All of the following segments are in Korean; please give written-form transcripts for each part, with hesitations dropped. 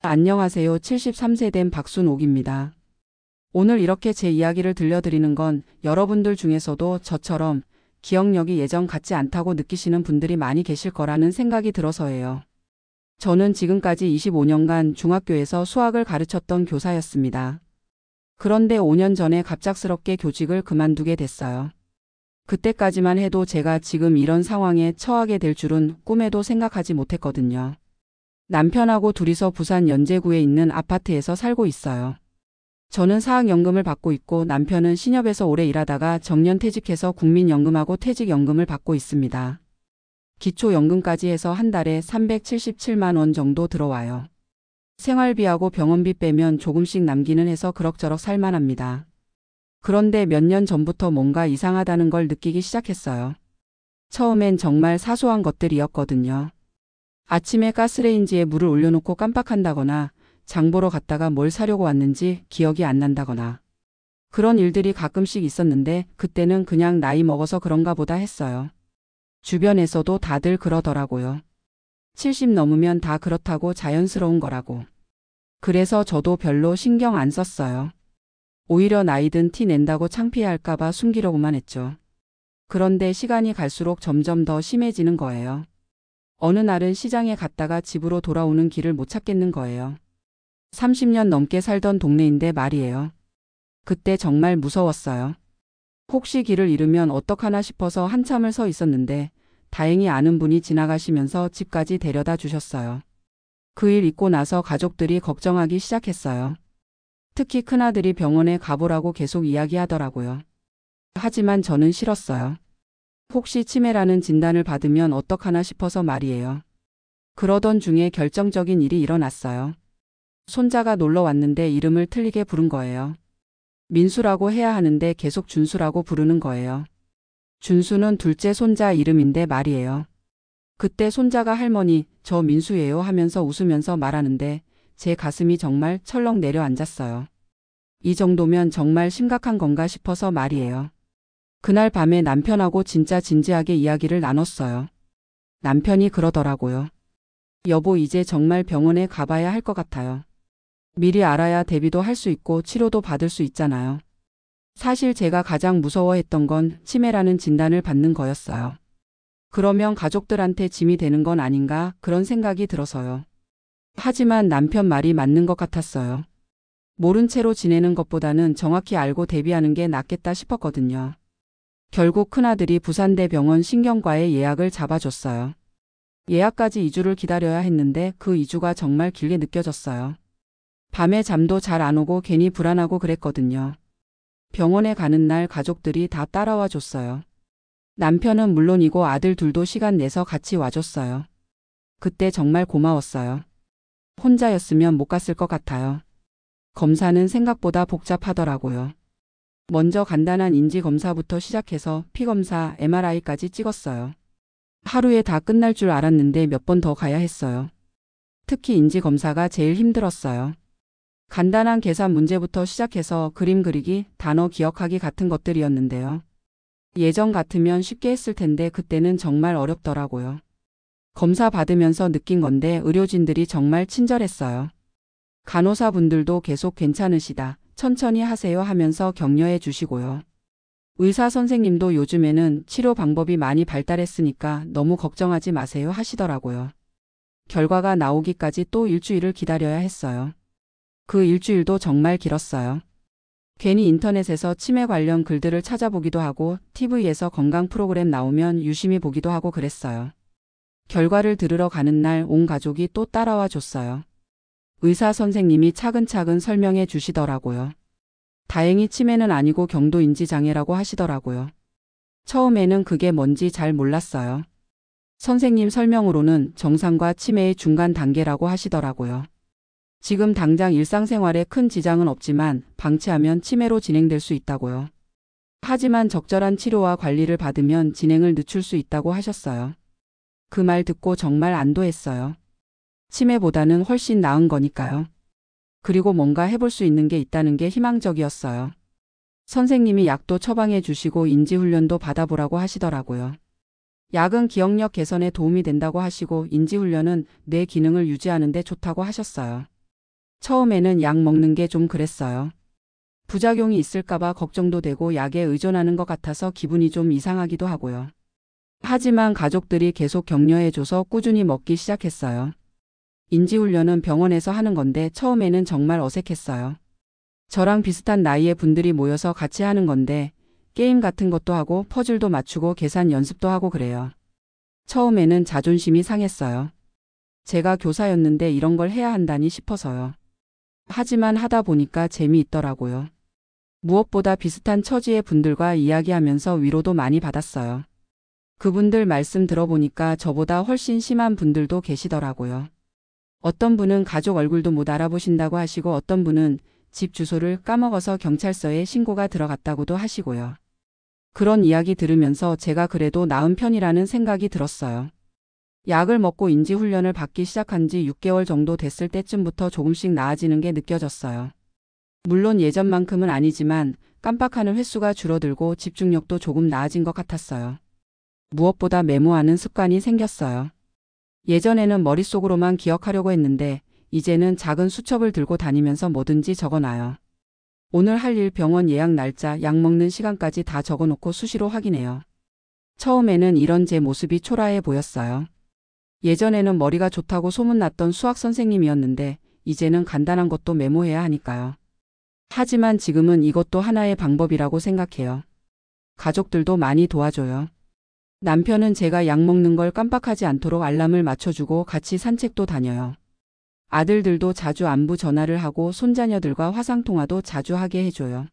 안녕하세요. 73세 된 박순옥입니다. 오늘 이렇게 제 이야기를 들려드리는 건 여러분들 중에서도 저처럼 기억력이 예전 같지 않다고 느끼시는 분들이 많이 계실 거라는 생각이 들어서예요. 저는 지금까지 25년간 중학교에서 수학을 가르쳤던 교사였습니다. 그런데 5년 전에 갑작스럽게 교직을 그만두게 됐어요. 그때까지만 해도 제가 지금 이런 상황에 처하게 될 줄은 꿈에도 생각하지 못했거든요. 남편하고 둘이서 부산 연제구에 있는 아파트에서 살고 있어요. 저는 사학연금을 받고 있고 남편은 신협에서 오래 일하다가 정년퇴직해서 국민연금하고 퇴직연금을 받고 있습니다. 기초연금까지 해서 한 달에 377만 원 정도 들어와요. 생활비하고 병원비 빼면 조금씩 남기는 해서 그럭저럭 살만합니다. 그런데 몇 년 전부터 뭔가 이상하다는 걸 느끼기 시작했어요. 처음엔 정말 사소한 것들이었거든요. 아침에 가스레인지에 물을 올려놓고 깜빡한다거나 장 보러 갔다가 뭘 사려고 왔는지 기억이 안 난다거나 그런 일들이 가끔씩 있었는데 그때는 그냥 나이 먹어서 그런가 보다 했어요. 주변에서도 다들 그러더라고요. 70 넘으면 다 그렇다고 자연스러운 거라고. 그래서 저도 별로 신경 안 썼어요. 오히려 나이든 티 낸다고 창피할까봐 숨기려고만 했죠. 그런데 시간이 갈수록 점점 더 심해지는 거예요. 어느 날은 시장에 갔다가 집으로 돌아오는 길을 못 찾겠는 거예요. 30년 넘게 살던 동네인데 말이에요. 그때 정말 무서웠어요. 혹시 길을 잃으면 어떡하나 싶어서 한참을 서 있었는데 다행히 아는 분이 지나가시면서 집까지 데려다 주셨어요. 그 일 있고 나서 가족들이 걱정하기 시작했어요. 특히 큰아들이 병원에 가보라고 계속 이야기하더라고요. 하지만 저는 싫었어요. 혹시 치매라는 진단을 받으면 어떡하나 싶어서 말이에요. 그러던 중에 결정적인 일이 일어났어요. 손자가 놀러 왔는데 이름을 틀리게 부른 거예요. 민수라고 해야 하는데 계속 준수라고 부르는 거예요. 준수는 둘째 손자 이름인데 말이에요. 그때 손자가 할머니, 저 민수예요 하면서 웃으면서 말하는데 제 가슴이 정말 철렁 내려앉았어요. 이 정도면 정말 심각한 건가 싶어서 말이에요. 그날 밤에 남편하고 진짜 진지하게 이야기를 나눴어요. 남편이 그러더라고요. 여보, 이제 정말 병원에 가봐야 할 것 같아요. 미리 알아야 대비도 할 수 있고 치료도 받을 수 있잖아요. 사실 제가 가장 무서워했던 건 치매라는 진단을 받는 거였어요. 그러면 가족들한테 짐이 되는 건 아닌가 그런 생각이 들어서요. 하지만 남편 말이 맞는 것 같았어요. 모른 채로 지내는 것보다는 정확히 알고 대비하는 게 낫겠다 싶었거든요. 결국 큰아들이 부산대병원 신경과에 예약을 잡아줬어요. 예약까지 2주를 기다려야 했는데 그 2주가 정말 길게 느껴졌어요. 밤에 잠도 잘 안 오고 괜히 불안하고 그랬거든요. 병원에 가는 날 가족들이 다 따라와 줬어요. 남편은 물론이고 아들 둘도 시간 내서 같이 와줬어요. 그때 정말 고마웠어요. 혼자였으면 못 갔을 것 같아요. 검사는 생각보다 복잡하더라고요. 먼저 간단한 인지검사부터 시작해서 피검사, MRI까지 찍었어요. 하루에 다 끝날 줄 알았는데 몇 번 더 가야 했어요. 특히 인지검사가 제일 힘들었어요. 간단한 계산 문제부터 시작해서 그림 그리기, 단어 기억하기 같은 것들이었는데요. 예전 같으면 쉽게 했을 텐데 그때는 정말 어렵더라고요. 검사 받으면서 느낀 건데 의료진들이 정말 친절했어요. 간호사분들도 계속 괜찮으시다, 천천히 하세요 하면서 격려해 주시고요. 의사 선생님도 요즘에는 치료 방법이 많이 발달했으니까 너무 걱정하지 마세요 하시더라고요. 결과가 나오기까지 또 일주일을 기다려야 했어요. 그 일주일도 정말 길었어요. 괜히 인터넷에서 치매 관련 글들을 찾아보기도 하고 TV에서 건강 프로그램 나오면 유심히 보기도 하고 그랬어요. 결과를 들으러 가는 날 온 가족이 또 따라와 줬어요. 의사 선생님이 차근차근 설명해 주시더라고요. 다행히 치매는 아니고 경도인지 장애라고 하시더라고요. 처음에는 그게 뭔지 잘 몰랐어요. 선생님 설명으로는 정상과 치매의 중간 단계라고 하시더라고요. 지금 당장 일상생활에 큰 지장은 없지만 방치하면 치매로 진행될 수 있다고요. 하지만 적절한 치료와 관리를 받으면 진행을 늦출 수 있다고 하셨어요. 그 말 듣고 정말 안도했어요. 치매보다는 훨씬 나은 거니까요. 그리고 뭔가 해볼 수 있는 게 있다는 게 희망적이었어요. 선생님이 약도 처방해 주시고 인지훈련도 받아보라고 하시더라고요. 약은 기억력 개선에 도움이 된다고 하시고 인지훈련은 뇌 기능을 유지하는 데 좋다고 하셨어요. 처음에는 약 먹는 게 좀 그랬어요. 부작용이 있을까봐 걱정도 되고 약에 의존하는 것 같아서 기분이 좀 이상하기도 하고요. 하지만 가족들이 계속 격려해줘서 꾸준히 먹기 시작했어요. 인지훈련은 병원에서 하는 건데 처음에는 정말 어색했어요. 저랑 비슷한 나이의 분들이 모여서 같이 하는 건데 게임 같은 것도 하고 퍼즐도 맞추고 계산 연습도 하고 그래요. 처음에는 자존심이 상했어요. 제가 교사였는데 이런 걸 해야 한다니 싶어서요. 하지만 하다 보니까 재미있더라고요. 무엇보다 비슷한 처지의 분들과 이야기하면서 위로도 많이 받았어요. 그분들 말씀 들어보니까 저보다 훨씬 심한 분들도 계시더라고요. 어떤 분은 가족 얼굴도 못 알아보신다고 하시고 어떤 분은 집 주소를 까먹어서 경찰서에 신고가 들어갔다고도 하시고요. 그런 이야기 들으면서 제가 그래도 나은 편이라는 생각이 들었어요. 약을 먹고 인지훈련을 받기 시작한 지 6개월 정도 됐을 때쯤부터 조금씩 나아지는 게 느껴졌어요. 물론 예전만큼은 아니지만 깜빡하는 횟수가 줄어들고 집중력도 조금 나아진 것 같았어요. 무엇보다 메모하는 습관이 생겼어요. 예전에는 머릿속으로만 기억하려고 했는데 이제는 작은 수첩을 들고 다니면서 뭐든지 적어놔요. 오늘 할 일, 병원 예약 날짜, 약 먹는 시간까지 다 적어놓고 수시로 확인해요. 처음에는 이런 제 모습이 초라해 보였어요. 예전에는 머리가 좋다고 소문났던 수학 선생님이었는데 이제는 간단한 것도 메모해야 하니까요. 하지만 지금은 이것도 하나의 방법이라고 생각해요. 가족들도 많이 도와줘요. 남편은 제가 약 먹는 걸 깜빡하지 않도록 알람을 맞춰주고 같이 산책도 다녀요. 아들들도 자주 안부 전화를 하고 손자녀들과 화상통화도 자주 하게 해줘요.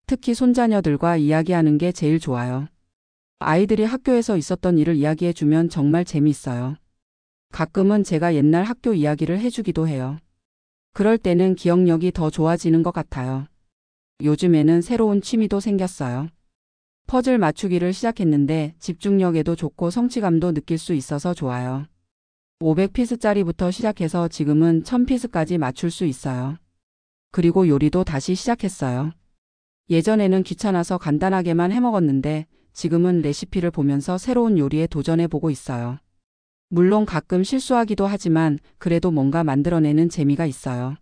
특히 손자녀들과 이야기하는 게 제일 좋아요. 아이들이 학교에서 있었던 일을 이야기해주면 정말 재미있어요. 가끔은 제가 옛날 학교 이야기를 해주기도 해요. 그럴 때는 기억력이 더 좋아지는 것 같아요. 요즘에는 새로운 취미도 생겼어요. 퍼즐 맞추기를 시작했는데 집중력에도 좋고 성취감도 느낄 수 있어서 좋아요. 500피스짜리부터 시작해서 지금은 1000피스까지 맞출 수 있어요. 그리고 요리도 다시 시작했어요. 예전에는 귀찮아서 간단하게만 해먹었는데 지금은 레시피를 보면서 새로운 요리에 도전해보고 있어요. 물론 가끔 실수하기도 하지만 그래도 뭔가 만들어내는 재미가 있어요.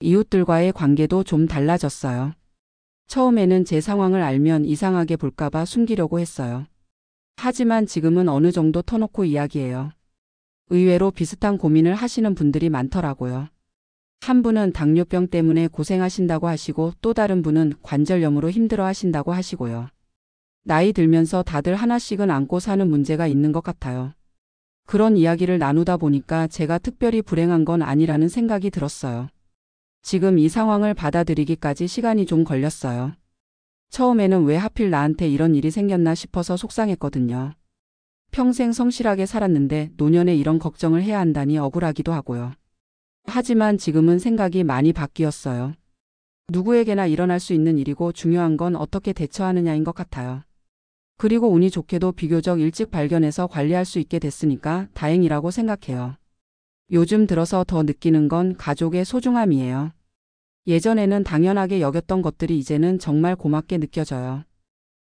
이웃들과의 관계도 좀 달라졌어요. 처음에는 제 상황을 알면 이상하게 볼까봐 숨기려고 했어요. 하지만 지금은 어느 정도 터놓고 이야기해요. 의외로 비슷한 고민을 하시는 분들이 많더라고요. 한 분은 당뇨병 때문에 고생하신다고 하시고 또 다른 분은 관절염으로 힘들어 하신다고 하시고요. 나이 들면서 다들 하나씩은 안고 사는 문제가 있는 것 같아요. 그런 이야기를 나누다 보니까 제가 특별히 불행한 건 아니라는 생각이 들었어요. 지금 이 상황을 받아들이기까지 시간이 좀 걸렸어요. 처음에는 왜 하필 나한테 이런 일이 생겼나 싶어서 속상했거든요. 평생 성실하게 살았는데 노년에 이런 걱정을 해야 한다니 억울하기도 하고요. 하지만 지금은 생각이 많이 바뀌었어요. 누구에게나 일어날 수 있는 일이고 중요한 건 어떻게 대처하느냐인 것 같아요. 그리고 운이 좋게도 비교적 일찍 발견해서 관리할 수 있게 됐으니까 다행이라고 생각해요. 요즘 들어서 더 느끼는 건 가족의 소중함이에요. 예전에는 당연하게 여겼던 것들이 이제는 정말 고맙게 느껴져요.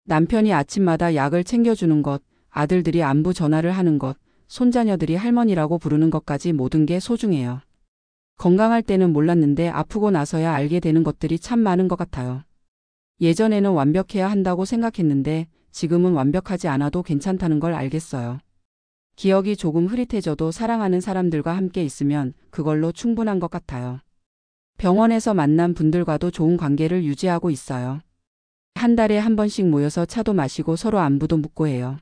남편이 아침마다 약을 챙겨주는 것, 아들들이 안부 전화를 하는 것, 손자녀들이 할머니라고 부르는 것까지 모든 게 소중해요. 건강할 때는 몰랐는데 아프고 나서야 알게 되는 것들이 참 많은 것 같아요. 예전에는 완벽해야 한다고 생각했는데 지금은 완벽하지 않아도 괜찮다는 걸 알겠어요. 기억이 조금 흐릿해져도 사랑하는 사람들과 함께 있으면 그걸로 충분한 것 같아요. 병원에서 만난 분들과도 좋은 관계를 유지하고 있어요. 한 달에 한 번씩 모여서 차도 마시고 서로 안부도 묻고 해요.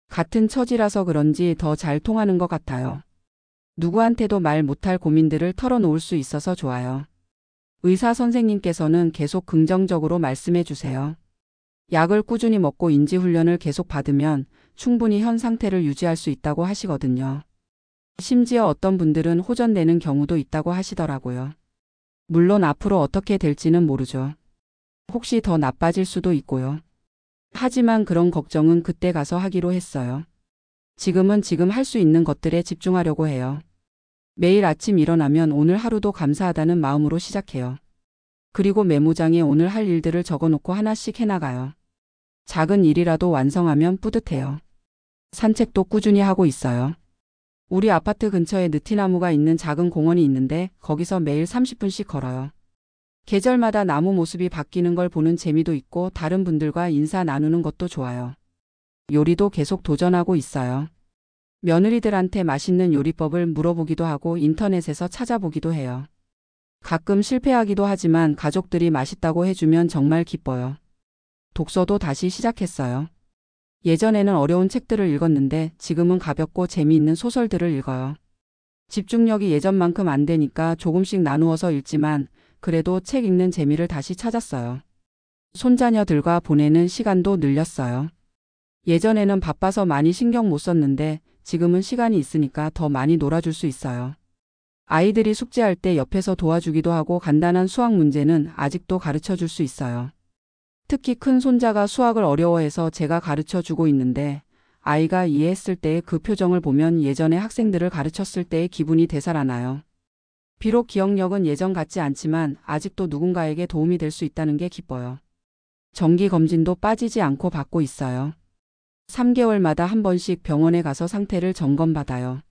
같은 처지라서 그런지 더 잘 통하는 것 같아요. 누구한테도 말 못할 고민들을 털어놓을 수 있어서 좋아요. 의사 선생님께서는 계속 긍정적으로 말씀해 주세요. 약을 꾸준히 먹고 인지훈련을 계속 받으면 충분히 현 상태를 유지할 수 있다고 하시거든요. 심지어 어떤 분들은 호전되는 경우도 있다고 하시더라고요. 물론 앞으로 어떻게 될지는 모르죠. 혹시 더 나빠질 수도 있고요. 하지만 그런 걱정은 그때 가서 하기로 했어요. 지금은 지금 할 수 있는 것들에 집중하려고 해요. 매일 아침 일어나면 오늘 하루도 감사하다는 마음으로 시작해요. 그리고 메모장에 오늘 할 일들을 적어놓고 하나씩 해나가요. 작은 일이라도 완성하면 뿌듯해요. 산책도 꾸준히 하고 있어요. 우리 아파트 근처에 느티나무가 있는 작은 공원이 있는데 거기서 매일 30분씩 걸어요. 계절마다 나무 모습이 바뀌는 걸 보는 재미도 있고 다른 분들과 인사 나누는 것도 좋아요. 요리도 계속 도전하고 있어요. 며느리들한테 맛있는 요리법을 물어보기도 하고 인터넷에서 찾아보기도 해요. 가끔 실패하기도 하지만 가족들이 맛있다고 해주면 정말 기뻐요. 독서도 다시 시작했어요. 예전에는 어려운 책들을 읽었는데 지금은 가볍고 재미있는 소설들을 읽어요. 집중력이 예전만큼 안 되니까 조금씩 나누어서 읽지만 그래도 책 읽는 재미를 다시 찾았어요. 손자녀들과 보내는 시간도 늘렸어요. 예전에는 바빠서 많이 신경 못 썼는데 지금은 시간이 있으니까 더 많이 놀아줄 수 있어요. 아이들이 숙제할 때 옆에서 도와주기도 하고 간단한 수학 문제는 아직도 가르쳐 줄 수 있어요. 특히 큰 손자가 수학을 어려워해서 제가 가르쳐 주고 있는데 아이가 이해했을 때의 그 표정을 보면 예전에 학생들을 가르쳤을 때의 기분이 되살아나요. 비록 기억력은 예전 같지 않지만 아직도 누군가에게 도움이 될 수 있다는 게 기뻐요. 정기 검진도 빠지지 않고 받고 있어요. 3개월마다 한 번씩 병원에 가서 상태를 점검받아요.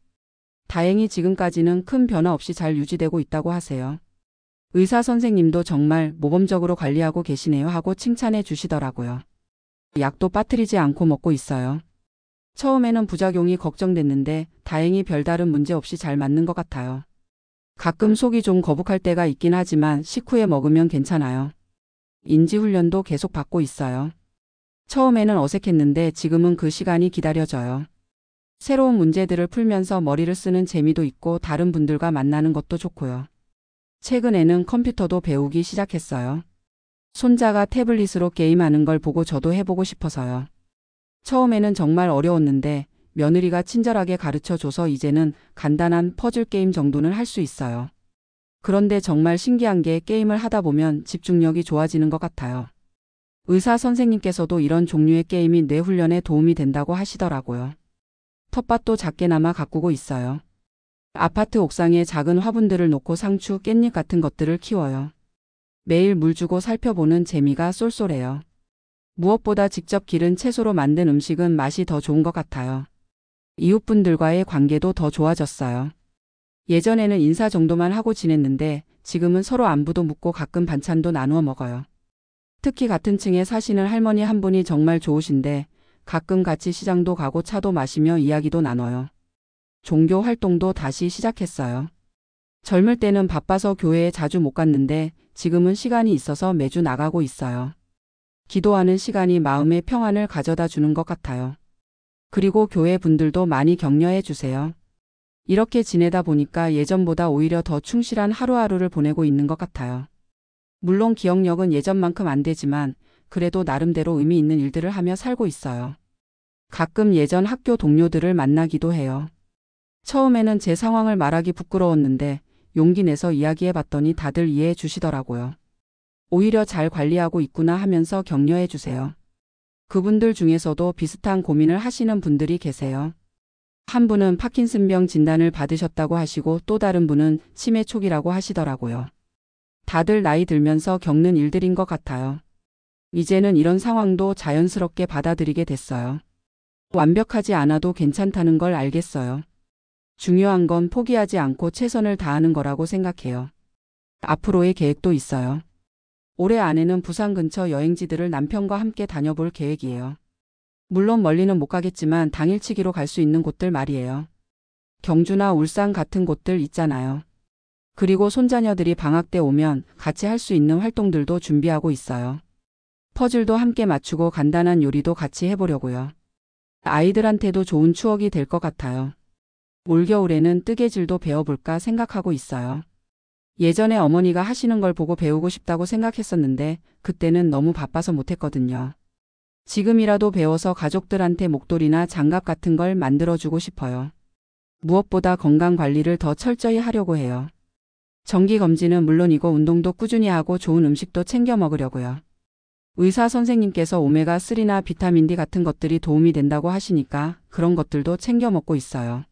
다행히 지금까지는 큰 변화 없이 잘 유지되고 있다고 하세요. 의사 선생님도 정말 모범적으로 관리하고 계시네요 하고 칭찬해 주시더라고요. 약도 빠뜨리지 않고 먹고 있어요. 처음에는 부작용이 걱정됐는데 다행히 별다른 문제 없이 잘 맞는 것 같아요. 가끔 속이 좀 거북할 때가 있긴 하지만 식후에 먹으면 괜찮아요. 인지훈련도 계속 받고 있어요. 처음에는 어색했는데 지금은 그 시간이 기다려져요. 새로운 문제들을 풀면서 머리를 쓰는 재미도 있고 다른 분들과 만나는 것도 좋고요. 최근에는 컴퓨터도 배우기 시작했어요. 손자가 태블릿으로 게임하는 걸 보고 저도 해보고 싶어서요. 처음에는 정말 어려웠는데 며느리가 친절하게 가르쳐줘서 이제는 간단한 퍼즐 게임 정도는 할 수 있어요. 그런데 정말 신기한 게 게임을 하다 보면 집중력이 좋아지는 것 같아요. 의사 선생님께서도 이런 종류의 게임이 뇌 훈련에 도움이 된다고 하시더라고요. 텃밭도 작게나마 가꾸고 있어요. 아파트 옥상에 작은 화분들을 놓고 상추, 깻잎 같은 것들을 키워요. 매일 물 주고 살펴보는 재미가 쏠쏠해요. 무엇보다 직접 기른 채소로 만든 음식은 맛이 더 좋은 것 같아요. 이웃분들과의 관계도 더 좋아졌어요. 예전에는 인사 정도만 하고 지냈는데 지금은 서로 안부도 묻고 가끔 반찬도 나누어 먹어요. 특히 같은 층에 사시는 할머니 한 분이 정말 좋으신데 가끔 같이 시장도 가고 차도 마시며 이야기도 나눠요. 종교 활동도 다시 시작했어요. 젊을 때는 바빠서 교회에 자주 못 갔는데 지금은 시간이 있어서 매주 나가고 있어요. 기도하는 시간이 마음의 평안을 가져다 주는 것 같아요. 그리고 교회 분들도 많이 격려해 주세요. 이렇게 지내다 보니까 예전보다 오히려 더 충실한 하루하루를 보내고 있는 것 같아요. 물론 기억력은 예전만큼 안 되지만 그래도 나름대로 의미 있는 일들을 하며 살고 있어요. 가끔 예전 학교 동료들을 만나기도 해요. 처음에는 제 상황을 말하기 부끄러웠는데 용기 내서 이야기해 봤더니 다들 이해해 주시더라고요. 오히려 잘 관리하고 있구나 하면서 격려해 주세요. 그분들 중에서도 비슷한 고민을 하시는 분들이 계세요. 한 분은 파킨슨병 진단을 받으셨다고 하시고 또 다른 분은 치매 초기라고 하시더라고요. 다들 나이 들면서 겪는 일들인 것 같아요. 이제는 이런 상황도 자연스럽게 받아들이게 됐어요. 완벽하지 않아도 괜찮다는 걸 알겠어요. 중요한 건 포기하지 않고 최선을 다하는 거라고 생각해요. 앞으로의 계획도 있어요. 올해 안에는 부산 근처 여행지들을 남편과 함께 다녀볼 계획이에요. 물론 멀리는 못 가겠지만 당일치기로 갈 수 있는 곳들 말이에요. 경주나 울산 같은 곳들 있잖아요. 그리고 손자녀들이 방학 때 오면 같이 할 수 있는 활동들도 준비하고 있어요. 퍼즐도 함께 맞추고 간단한 요리도 같이 해보려고요. 아이들한테도 좋은 추억이 될 것 같아요. 올겨울에는 뜨개질도 배워볼까 생각하고 있어요. 예전에 어머니가 하시는 걸 보고 배우고 싶다고 생각했었는데 그때는 너무 바빠서 못했거든요. 지금이라도 배워서 가족들한테 목도리나 장갑 같은 걸 만들어주고 싶어요. 무엇보다 건강 관리를 더 철저히 하려고 해요. 정기검진은 물론이고 운동도 꾸준히 하고 좋은 음식도 챙겨 먹으려고요. 의사 선생님께서 오메가3나 비타민 D 같은 것들이 도움이 된다고 하시니까 그런 것들도 챙겨 먹고 있어요.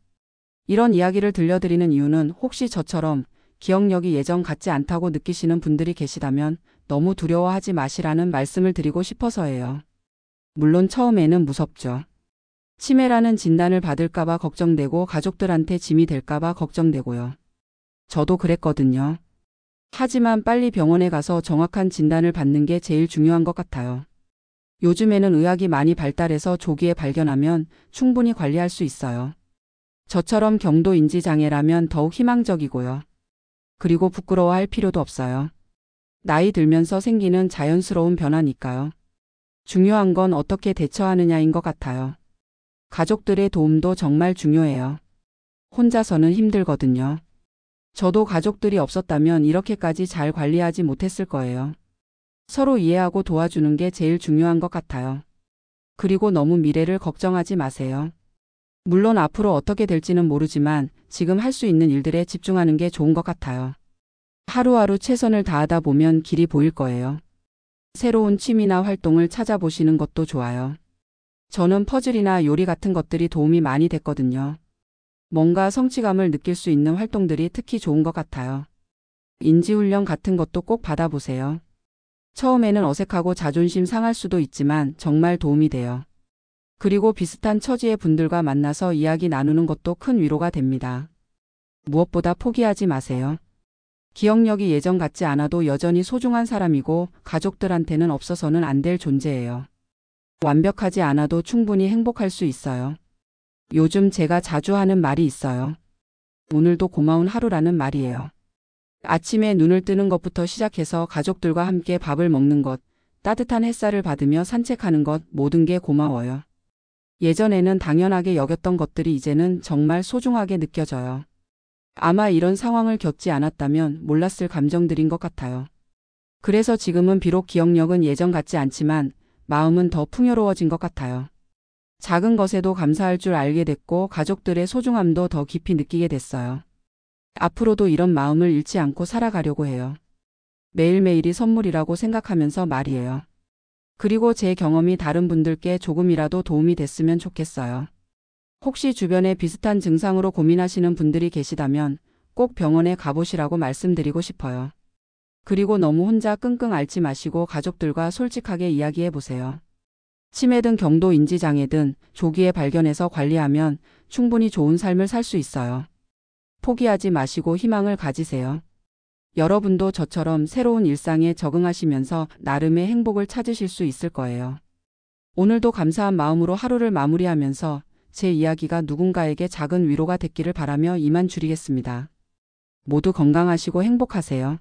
이런 이야기를 들려드리는 이유는 혹시 저처럼 기억력이 예전 같지 않다고 느끼시는 분들이 계시다면 너무 두려워하지 마시라는 말씀을 드리고 싶어서예요. 물론 처음에는 무섭죠. 치매라는 진단을 받을까봐 걱정되고 가족들한테 짐이 될까봐 걱정되고요. 저도 그랬거든요. 하지만 빨리 병원에 가서 정확한 진단을 받는 게 제일 중요한 것 같아요. 요즘에는 의학이 많이 발달해서 조기에 발견하면 충분히 관리할 수 있어요. 저처럼 경도 인지 장애라면 더욱 희망적이고요. 그리고 부끄러워할 필요도 없어요. 나이 들면서 생기는 자연스러운 변화니까요. 중요한 건 어떻게 대처하느냐인 것 같아요. 가족들의 도움도 정말 중요해요. 혼자서는 힘들거든요. 저도 가족들이 없었다면 이렇게까지 잘 관리하지 못했을 거예요. 서로 이해하고 도와주는 게 제일 중요한 것 같아요. 그리고 너무 미래를 걱정하지 마세요. 물론 앞으로 어떻게 될지는 모르지만 지금 할 수 있는 일들에 집중하는 게 좋은 것 같아요. 하루하루 최선을 다하다 보면 길이 보일 거예요. 새로운 취미나 활동을 찾아보시는 것도 좋아요. 저는 퍼즐이나 요리 같은 것들이 도움이 많이 됐거든요. 뭔가 성취감을 느낄 수 있는 활동들이 특히 좋은 것 같아요. 인지훈련 같은 것도 꼭 받아보세요. 처음에는 어색하고 자존심 상할 수도 있지만 정말 도움이 돼요. 그리고 비슷한 처지의 분들과 만나서 이야기 나누는 것도 큰 위로가 됩니다. 무엇보다 포기하지 마세요. 기억력이 예전 같지 않아도 여전히 소중한 사람이고 가족들한테는 없어서는 안 될 존재예요. 완벽하지 않아도 충분히 행복할 수 있어요. 요즘 제가 자주 하는 말이 있어요. 오늘도 고마운 하루라는 말이에요. 아침에 눈을 뜨는 것부터 시작해서 가족들과 함께 밥을 먹는 것, 따뜻한 햇살을 받으며 산책하는 것, 모든 게 고마워요. 예전에는 당연하게 여겼던 것들이 이제는 정말 소중하게 느껴져요. 아마 이런 상황을 겪지 않았다면 몰랐을 감정들인 것 같아요. 그래서 지금은 비록 기억력은 예전 같지 않지만 마음은 더 풍요로워진 것 같아요. 작은 것에도 감사할 줄 알게 됐고 가족들의 소중함도 더 깊이 느끼게 됐어요. 앞으로도 이런 마음을 잃지 않고 살아가려고 해요. 매일매일이 선물이라고 생각하면서 말이에요. 그리고 제 경험이 다른 분들께 조금이라도 도움이 됐으면 좋겠어요. 혹시 주변에 비슷한 증상으로 고민하시는 분들이 계시다면 꼭 병원에 가보시라고 말씀드리고 싶어요. 그리고 너무 혼자 끙끙 앓지 마시고 가족들과 솔직하게 이야기해 보세요. 치매든 경도 인지장애든 조기에 발견해서 관리하면 충분히 좋은 삶을 살 수 있어요. 포기하지 마시고 희망을 가지세요. 여러분도 저처럼 새로운 일상에 적응하시면서 나름의 행복을 찾으실 수 있을 거예요. 오늘도 감사한 마음으로 하루를 마무리하면서 제 이야기가 누군가에게 작은 위로가 됐기를 바라며 이만 줄이겠습니다. 모두 건강하시고 행복하세요.